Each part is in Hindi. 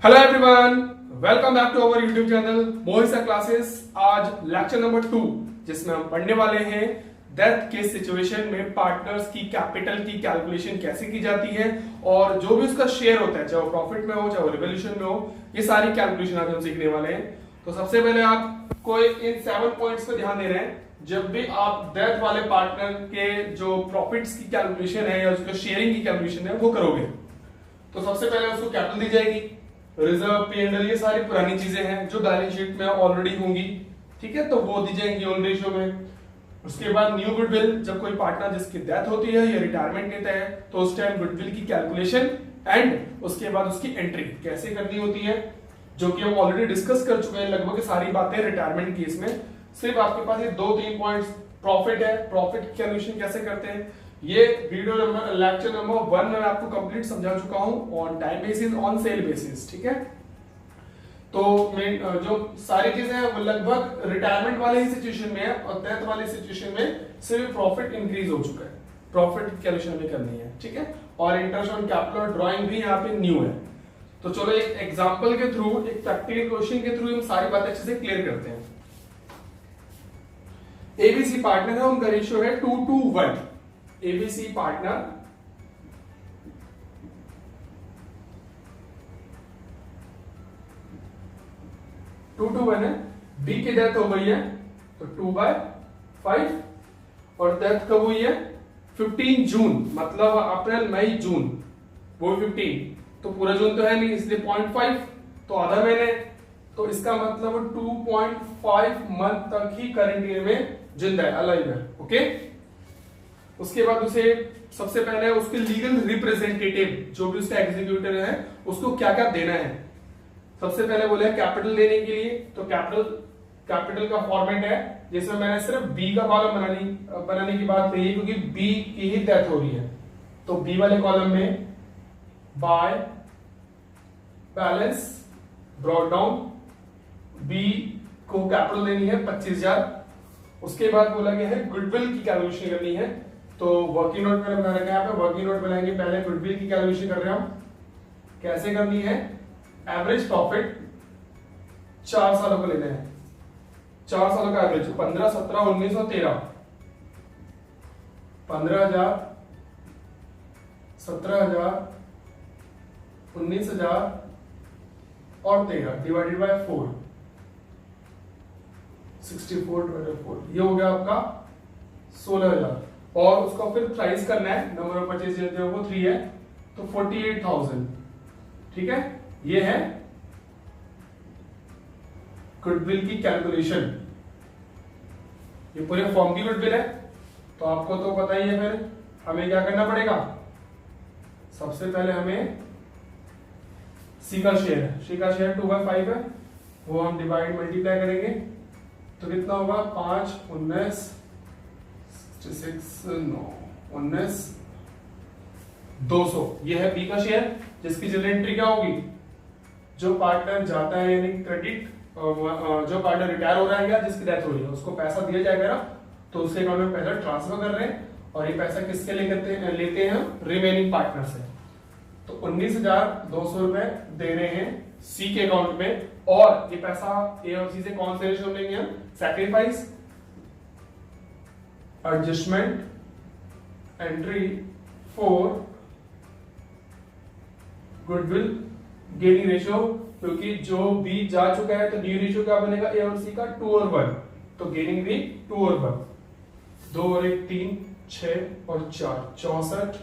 Hello everyone, welcome back to our YouTube channel Mohisa classes. आज लेक्चर नंबर 2 जिसमें हम पढ़ने वाले हैं डेथ के सिचुएशन में पार्टनर्स की कैपिटल की कैलकुलेशन कैसे की जाती है और जो भी उसका शेयर होता है, चाहे वो प्रॉफिट में हो चाहे वो रिवोल्यूशन में हो, ये सारी कैलकुलेशन आज हम सीखने वाले हैं। तो सबसे पहले आपको इन 7 पॉइंट्स पे ध्यान देना है। जब भी आप डेथ वाले पार्टनर के जो प्रॉफिट्स की कैलकुलेशन है या उसका शेयरिंग की कैलकुलेशन है वो करोगे, तो सबसे पहले उसको कैपिटल दी जाएगी, रिजर्व, P&L, ये सारी पुरानी चीजें हैं जो बैलेंस शीट में ऑलरेडी होंगी, ठीक है, तो वो दी जाएंगी ओन रेशियो में। उसके बाद न्यू गुडविल, जब कोई पार्टनर जिसकी डेथ होती है या रिटायरमेंट लेता है तो उस टाइम गुडविल की कैलकुलेशन एंड उसके बाद उसकी एंट्री कैसे करनी होती है, जो कि हम ऑलरेडी डिस्कस कर चुके हैं लगभग सारी बातें रिटायरमेंट केस में। सिर्फ आपके पास ये 2-3 पॉइंट्स, प्रॉफिट है, प्रॉफिट की कैलकुलेशन कैसे करते हैं, ये वीडियो नंबर लेक्चर नंबर 1 में आपको कंप्लीट समझा चुका हूं, on time basis, on sale basis, ठीक है। तो जो सारी चीजें हैं वो लगभग रिटायरमेंट वाले ही सिचुएशन में है और डेथ वाले सिचुएशन में सिर्फ प्रॉफिट इंक्रीज हो चुका है, प्रॉफिट कैलकुलेशन में करनी है, ठीक है। और इंटरेस्ट ऑन कैपिटल ड्राइंग भी यहाँ पे न्यू है। तो चलो एक एग्जाम्पल के थ्रू, एक प्रैक्टिकल क्वेश्चन के थ्रू हम सारी बातें अच्छे से क्लियर करते हैं। एबीसी पार्टनर है, उनका रेशियो है 2:1। एबीसी पार्टनर 2:1 है, बी की डेथ हो गई है तो 2/5 और डेथ कब हुई है 15 जून, मतलब अप्रैल मई जून, वो 15, तो पूरा जून तो है नहीं इसलिए 0.5 तो आधा महीने, तो इसका मतलब 2.5 मंथ तक ही करंट ईयर में जिंदा है, अलाइव है, ओके। उसके बाद उसे सबसे पहले उसके लीगल रिप्रेजेंटेटिव जो भी उसका एग्जीक्यूटिव है उसको क्या क्या देना है। सबसे पहले बोले कैपिटल देने के लिए, तो कैपिटल का फॉर्मेट है जिसमें मैंने सिर्फ बी का कॉलम बनाने की बात कही है क्योंकि बी की ही डेथ हो रही है। तो बी वाले कॉलम में by balance brought down, B को कैपिटल देनी है 25,000। उसके बाद बोला गया है गुडविल की कैलकुलेशन करनी है, तो वर्किंग नोट मैंने बना रखा है, यहाँ पे वर्किंग नोट बनाएंगे। पहले गुडविल की कैलकुलेशन कर रहे हैं हम, कैसे करनी है, एवरेज प्रॉफिट 4 सालों को लेना है, 4 सालों का एवरेज 15, 17, 19 और 13, 15,000, 17,000, 19,000 और 13 डिवाइडेड बाय 4, 64 डिवाइडेड 4, ये हो गया आपका 16,000। और उसको फिर प्राइस करना है, नंबर ऑफ परचेज जो है वो 3 है तो 48,000, ठीक है। ये है गुडविल की कैलकुलेशन, ये पूरे फॉर्म की गुडविल है। तो आपको तो पता ही है, फिर हमें क्या करना पड़ेगा, सबसे पहले हमें सी का शेयर है, सी का शेयर 2/5 है, वो हम डिवाइड मल्टीप्लाई करेंगे तो कितना होगा 5, 19, 66, 9, 19, 200। ये है बी का शेयर जिसकी जनरल एंट्री क्या होगी, जो पार्टनर जाता है यानी क्रेडिट, जो पार्टनर रिटायर हो रहा है या जिसकी डेथ हो रही है उसको पैसा दिया जाएगा ना, तो उसके अकाउंट में पैसा ट्रांसफर कर रहे हैं और ये पैसा किसके लिए लेते हैं, रिमेनिंग पार्टनर से। तो 19,200 रुपए दे रहे हैं सी के अकाउंट में, और ये पैसा ए और सी से कौन से रेशियो में लेंगे हम, sacrifice, adjustment, entry 4, goodwill, gaining ratio, क्योंकि जो बी जा चुका है तो न्यू रेशियो क्या बनेगा, ए और सी का 2 और 1, तो गेनिंग भी 2 और 1, 2 और 1 3, 6 और 4 64,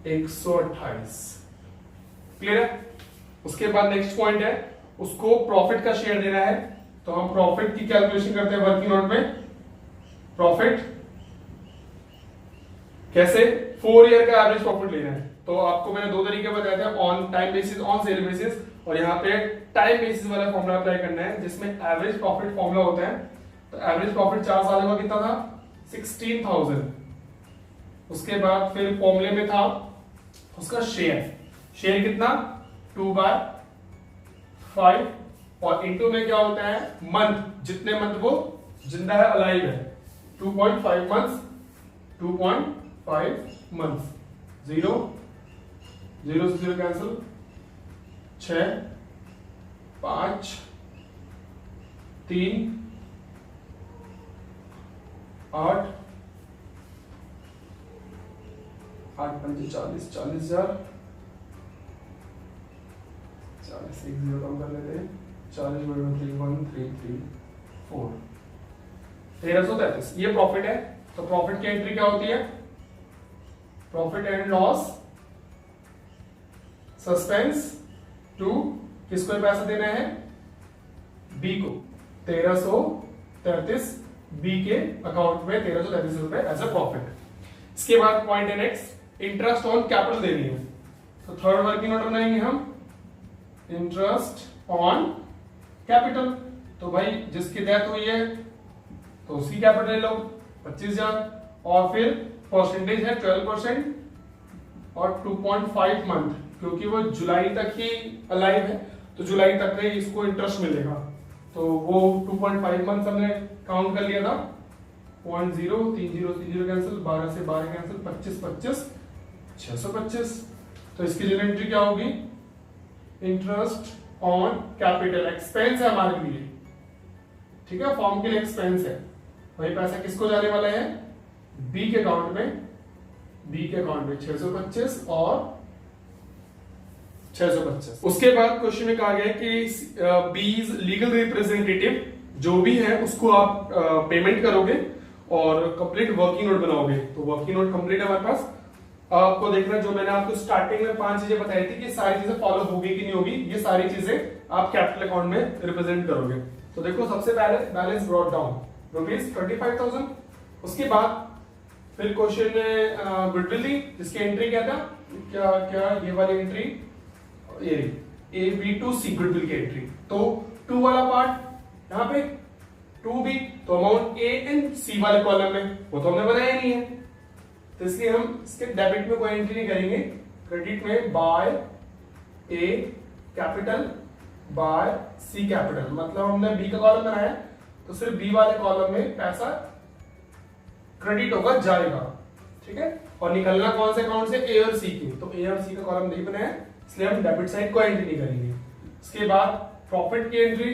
128, क्लियर है। उसके बाद नेक्स्ट पॉइंट है, उसको प्रॉफिट का शेयर देना है, तो हम प्रॉफिट की कैलकुलेशन करते हैं वर्किंग नोट में। प्रॉफिट कैसे, 4 ईयर का एवरेज प्रॉफिट लेना है, तो आपको मैंने 2 तरीके बताए थे, on time basis, on sale basis, और यहाँ पे टाइम बेसिस वाला फॉर्मूला अप्लाई करना है जिसमें एवरेज प्रॉफिट फॉर्मूला होता है। तो एवरेज प्रॉफिट 4 सालों का कितना था, 16,000। उसके बाद फिर फॉर्मूले में था उसका शेयर कितना, 2/5, और इंटू में क्या होता है मंथ, जितने मंथ वो जिंदा है, अलाइव है, 2.5 मंथ्स, 2.5 मंथ्स, 0 0 से 0 कैंसिल, 6 5 3 8 8 5 40 40,000 40 एक जीरो कम कर लेते हैं 40 बटे 31334 1333 ये प्रॉफिट है। तो प्रॉफिट की एंट्री क्या होती है? Profit and loss suspense to किसको पैसा देना है? बी को 1333 बी के अकाउंट में 1333 रुपए एज अ प्रॉफिट। इसके बाद पॉइंट है नेक्स्ट, इंटरेस्ट ऑन कैपिटल देनी है। तो थर्ड वर्किंग नोट बनाएंगे हम, इंटरेस्ट ऑन कैपिटल। तो भाई जिसकी डेथ हुई है तो उसकी कैपिटल ले लो 25,000 और फिर परसेंटेज है 12% और 2.5 मंथ, क्योंकि वो जुलाई तक ही अलाइव है तो जुलाई तक ही इसको इंटरेस्ट मिलेगा। तो वो 2.5 मंथ हमने काउंट कर लिया था। 0.0 30 कैंसिल, 12 से 12 कैंसिल, 25 25 625। तो इसकी जनरल एंट्री क्या होगी? इंटरेस्ट ऑन कैपिटल एक्सपेंस है हमारे लिए, ठीक है, फॉर्म के लिए एक्सपेंस है। वही पैसा किसको जाने वाला है? बी के अकाउंट में, बी के अकाउंट में 625 और 625। उसके बाद क्वेश्चन में कहा गया कि बीज लीगल रिप्रेजेंटेटिव जो भी है उसको आप पेमेंट करोगे और कंप्लीट वर्किंग नोट बनाओगे। तो वर्किंग नोट कंप्लीट है हमारे पास। आपको देखना, जो मैंने आपको स्टार्टिंग में 5 चीजें बताई थी कि सारी चीजें फॉलो होगी कि नहीं होगी, ये सारी चीजें आप कैपिटल अकाउंट में रिप्रेजेंट करोगे। तो देखो सबसे पहले बैलेंस ब्रॉट डाउन ₹25,000। उसके बाद फिर क्वेश्चन में गुडविल दी, जिसकी एंट्री क्या था, क्या क्या ये वाली एंट्री, ये AB2C गुडविल की एंट्री। तो 2 वाला पार्ट यहाँ पे 2B, तो अमाउंट A एंड C वाले कॉलम में, वो तो हमने बनाया नहीं है, तो इसलिए हम इसके डेबिट में कोई एंट्री नहीं करेंगे। क्रेडिट में by A capital by C capital, मतलब हमने B का कॉलम बनाया तो सिर्फ B वाले कॉलम में पैसा क्रेडिट होगा, जाएगा, ठीक है। और निकलना कौन से अकाउंट से? A और C के, तो A और C का कॉलम नहीं बनाया इसलिए हम डेबिट साइड को एंट्री नहीं करेंगे। इसके बाद प्रॉफिट की entry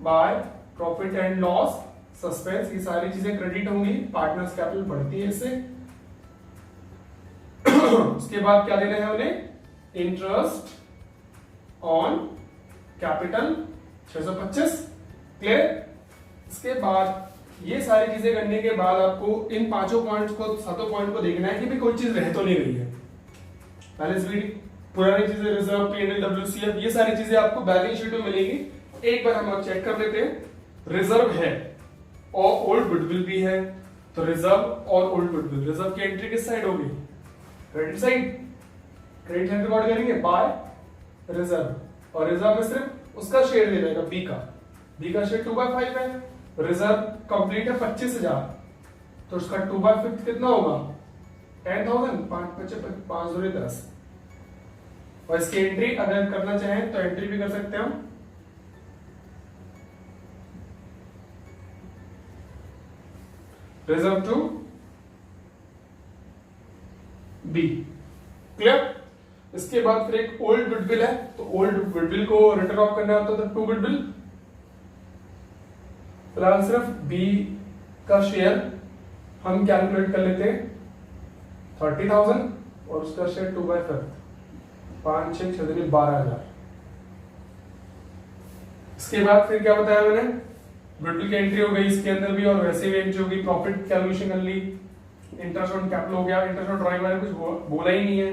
by profit and loss suspense, ये सारी चीजें क्रेडिट होंगी, पार्टनर्स कैपिटल बढ़ती है इससे। उसके बाद क्या देना है उन्हें? Interest on capital 625, clear. इसके बाद ये सारी चीजें करने के बाद आपको इन 5 पॉइंट्स को, 7 पॉइंट को देखना है कि भी कोई चीज रह तो नहीं रही है। बैलेंस शीट, पुरानी चीजें, रिजर्व, P&L, WCF, ये सारी चीजें आपको बैलेंस शीट में मिलेंगी। एक बार हम चेक कर लेते हैं। रिजर्व है और ओल्ड गुडविल भी है, तो रिजर्व और ओल्ड गुडविल, रिजर्व की एंट्री किस साइड होगी? Credit side. Credit side record करेंगे बाय रिजर्व, और रिजर्व में सिर्फ उसका शेयर ले जाएगा बी का। बी का शेयर 2/5 है, रिजर्व कंप्लीट है 25,000, तो उसका 2/5 कितना होगा? 10,000, 5 दूनी 10। और इसकी एंट्री अगर करना चाहें तो एंट्री भी कर सकते हैं हम। Reserve to B, clear. इसके बाद फिर एक ओल्ड गुडविल है, तो ओल्ड गुडविल को रिटर्न ऑफ करना होता है, तो 2 गुडविल। फिलहाल सिर्फ बी का शेयर हम कैलकुलेट कर लेते हैं 30,000 और उसका शेयर 2/5, 5 6 6 12,000। इसके बाद फिर क्या बताया मैंने? गुडविल की एंट्री हो गई इसके अंदर भी, और वैसे भी एंट्री होगी, प्रॉफिट कैलकुलेशन कर ली, इंटरेस्ट ऑन कैपिटल हो गया। इंटरेस्ट ऑन ड्राइंग मैंने कुछ बोला ही नहीं है,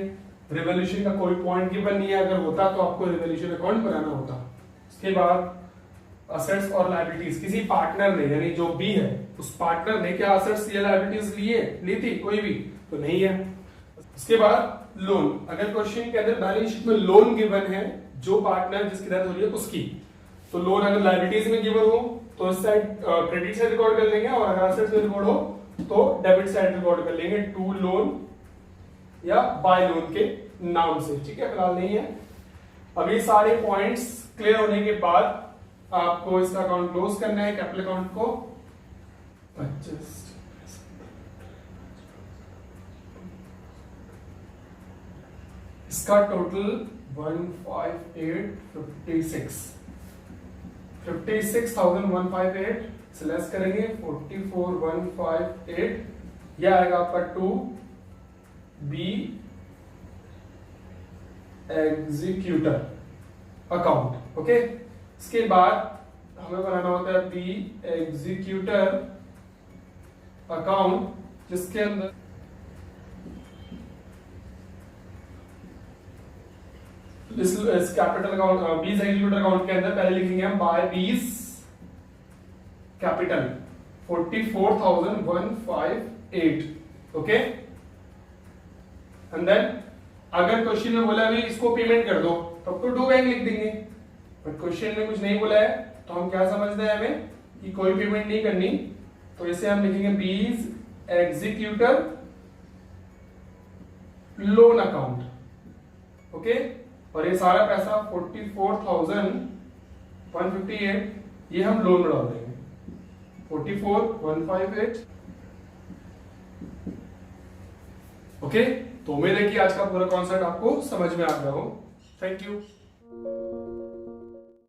रिवोल्यूशन का कोई पॉइंट गिवन नहीं है, अगर होता तो आपको रिवोल्यूशन अकाउंट बनाना होता। इसके बाद असेट्स और लायबिलिटीज, किसी पार्टनर ने, यानी जो बी है उस पार्टनर ने क्या असेट्स या लायबिलिटीज ली थी कोई भी? तो नहीं है। इसके बाद लोन, अगर क्वेश्चन के अंदर बैलेंस शीट में लोन गिवन है जो पार्टनर जिसकी डेथ हो रही है उसकी, तो लोन अगर लायबिलिटीज में गिवन हो तो इस साइड क्रेडिट साइड रिकॉर्ड कर लेंगे, और अगर असेट्स में रिकॉर्ड हो तो डेबिट साइड रिकॉर्ड कर लेंगे, टू लोन या बाय लोन के नाम से, ठीक है। फिलहाल नहीं है। अभी सारे पॉइंट्स क्लियर होने के बाद आपको इसका अकाउंट क्लोज करना है, कैपिटल अकाउंट को 25। इसका टोटल 56,158 से लेस करेंगे 44,158, यह आएगा आपका to B executor account. Okay, इसके बाद हमें बनाना होता है बी एग्जीक्यूटर अकाउंट, जिसके अंदर इस capital account B's executor account के अंदर पहले लिखेंगे हम by B's capital 44,158। Okay, and then अगर क्वेश्चन में बोला भी इसको पेमेंट कर दो तब तो डू बैंक लिख देंगे, बट क्वेश्चन में कुछ नहीं बोला है तो हम क्या समझते हैं हमें कि कोई पेमेंट नहीं करनी, तो इसे हम लिखेंगे बीज एग्जीक्यूटर लोन अकाउंट। ओके, और ये सारा पैसा 44,158 ये हम लोन में डाल देंगे 44,158। ओके, तो उम्मीद है कि आज का पूरा कॉन्सेप्ट आपको समझ में आ गया हो। Thank you.